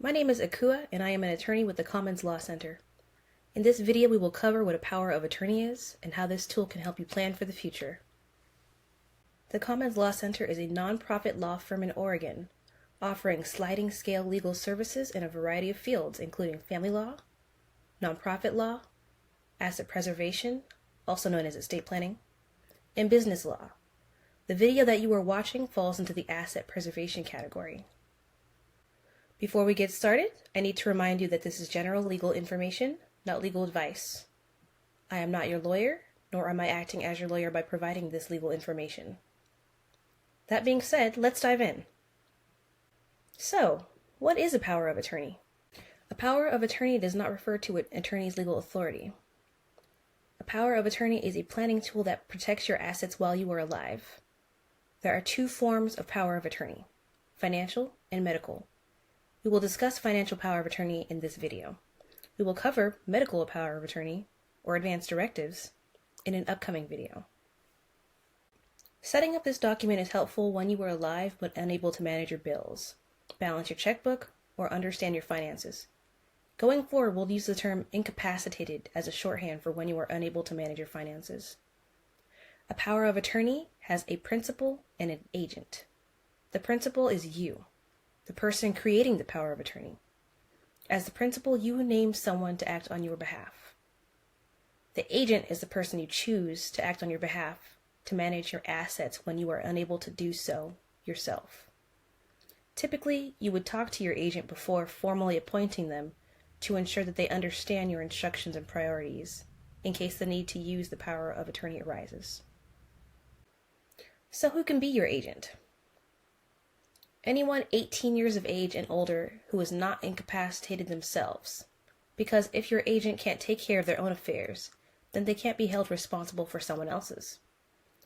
My name is Akua, and I am an attorney with the Commons Law Center. In this video, we will cover what a power of attorney is and how this tool can help you plan for the future. The Commons Law Center is a nonprofit law firm in Oregon, offering sliding scale legal services in a variety of fields, including family law, nonprofit law, asset preservation, also known as estate planning, and business law. The video that you are watching falls into the asset preservation category. Before we get started, I need to remind you that this is general legal information, not legal advice. I am not your lawyer, nor am I acting as your lawyer by providing this legal information. That being said, let's dive in. So, what is a power of attorney? A power of attorney does not refer to an attorney's legal authority. A power of attorney is a planning tool that protects your assets while you are alive. There are two forms of power of attorney: financial and medical. We will discuss financial power of attorney in this video. We will cover medical power of attorney, or advanced directives, in an upcoming video. Setting up this document is helpful when you are alive but unable to manage your bills, balance your checkbook, or understand your finances. Going forward, we'll use the term incapacitated as a shorthand for when you are unable to manage your finances. A power of attorney has a principal and an agent. The principal is you, the person creating the power of attorney. As the principal, you name someone to act on your behalf. The agent is the person you choose to act on your behalf to manage your assets when you are unable to do so yourself. Typically, you would talk to your agent before formally appointing them to ensure that they understand your instructions and priorities in case the need to use the power of attorney arises. So who can be your agent? Anyone 18 years of age and older who is not incapacitated themselves, because if your agent can't take care of their own affairs, then they can't be held responsible for someone else's.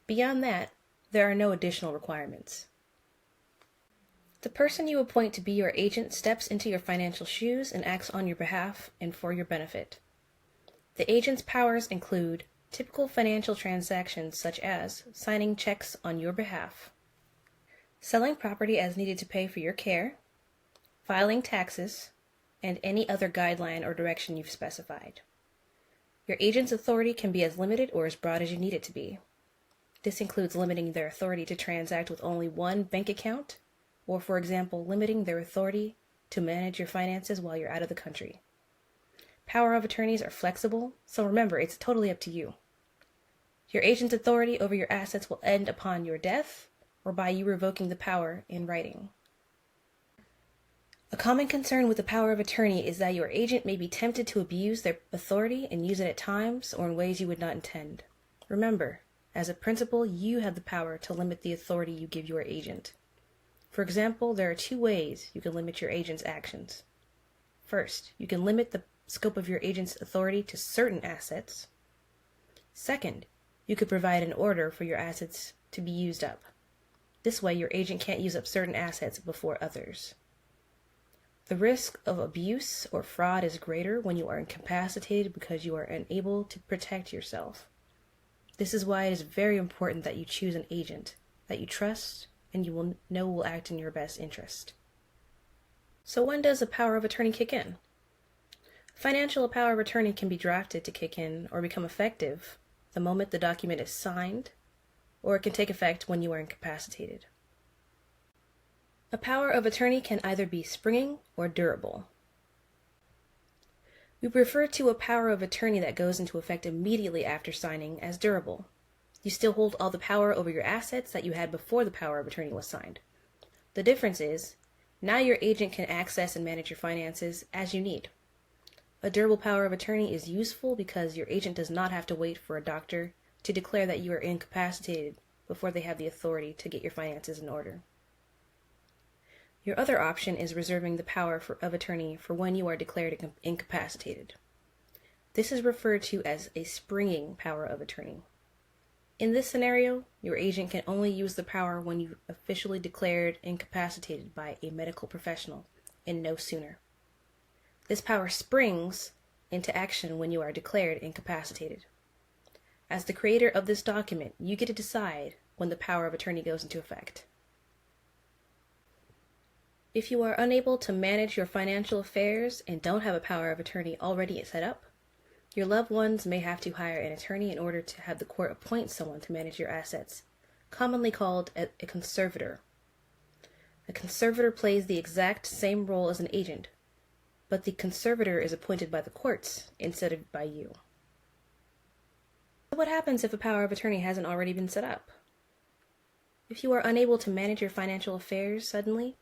Beyond that, there are no additional requirements. The person you appoint to be your agent steps into your financial shoes and acts on your behalf and for your benefit. The agent's powers include typical financial transactions such as signing checks on your behalf, selling property as needed to pay for your care, filing taxes, and any other guideline or direction you've specified. Your agent's authority can be as limited or as broad as you need it to be. This includes limiting their authority to transact with only one bank account, or for example, limiting their authority to manage your finances while you're out of the country. Power of attorneys are flexible, so remember, it's totally up to you. Your agent's authority over your assets will end upon your death, or by you revoking the power in writing. A common concern with the power of attorney is that your agent may be tempted to abuse their authority and use it at times or in ways you would not intend. Remember, as a principal, you have the power to limit the authority you give your agent. For example, there are two ways you can limit your agent's actions. First, you can limit the scope of your agent's authority to certain assets. Second, you could provide an order for your assets to be used up. This way, your agent can't use up certain assets before others. The risk of abuse or fraud is greater when you are incapacitated because you are unable to protect yourself. This is why it is very important that you choose an agent that you trust and you will know will act in your best interest. So when does a power of attorney kick in? Financial power of attorney can be drafted to kick in or become effective the moment the document is signed, or it can take effect when you are incapacitated. A power of attorney can either be springing or durable. We refer to a power of attorney that goes into effect immediately after signing as durable. You still hold all the power over your assets that you had before the power of attorney was signed. The difference is, now your agent can access and manage your finances as you need. A durable power of attorney is useful because your agent does not have to wait for a doctor to declare that you are incapacitated before they have the authority to get your finances in order. Your other option is reserving the power of attorney for when you are declared incapacitated. This is referred to as a springing power of attorney. In this scenario, your agent can only use the power when you officially declared incapacitated by a medical professional, and no sooner. This power springs into action when you are declared incapacitated. As the creator of this document, you get to decide when the power of attorney goes into effect. If you are unable to manage your financial affairs and don't have a power of attorney already set up, your loved ones may have to hire an attorney in order to have the court appoint someone to manage your assets, commonly called a conservator. A conservator plays the exact same role as an agent, but the conservator is appointed by the courts instead of by you. So what happens if a power of attorney hasn't already been set up? If you are unable to manage your financial affairs suddenly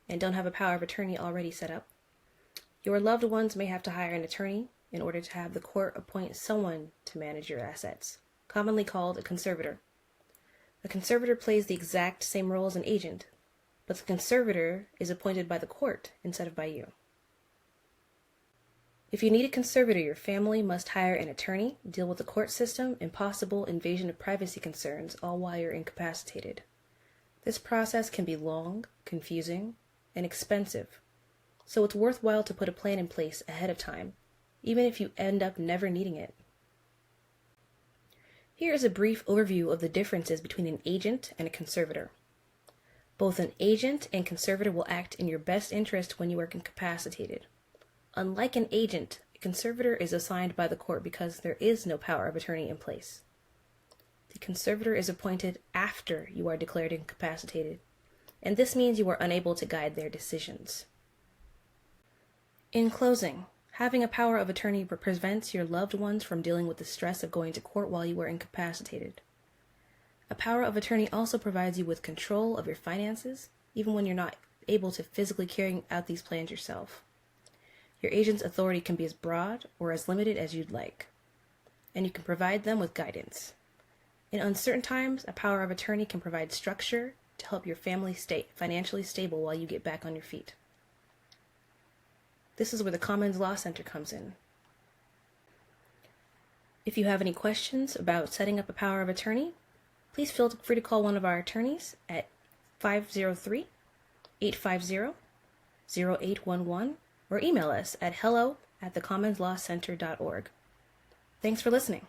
and don't have a power of attorney already set up, your loved ones may have to hire an attorney in order to have the court appoint someone to manage your assets, commonly called a conservator. A conservator plays the exact same role as an agent, but the conservator is appointed by the court instead of by you. If you need a conservator, your family must hire an attorney, deal with the court system, and possible invasion of privacy concerns, all while you're incapacitated. This process can be long, confusing, and expensive, so it's worthwhile to put a plan in place ahead of time, even if you end up never needing it. Here is a brief overview of the differences between an agent and a conservator. Both an agent and conservator will act in your best interest when you are incapacitated. Unlike an agent, a conservator is assigned by the court because there is no power of attorney in place. The conservator is appointed after you are declared incapacitated, and this means you are unable to guide their decisions. In closing, having a power of attorney prevents your loved ones from dealing with the stress of going to court while you are incapacitated. A power of attorney also provides you with control of your finances, even when you're not able to physically carry out these plans yourself. Your agent's authority can be as broad or as limited as you'd like, and you can provide them with guidance. In uncertain times, a power of attorney can provide structure to help your family stay financially stable while you get back on your feet. This is where the Commons Law Center comes in. If you have any questions about setting up a power of attorney, please feel free to call one of our attorneys at 503-850-0811 or email us at hello@thecommonslawcenter.org. Thanks for listening.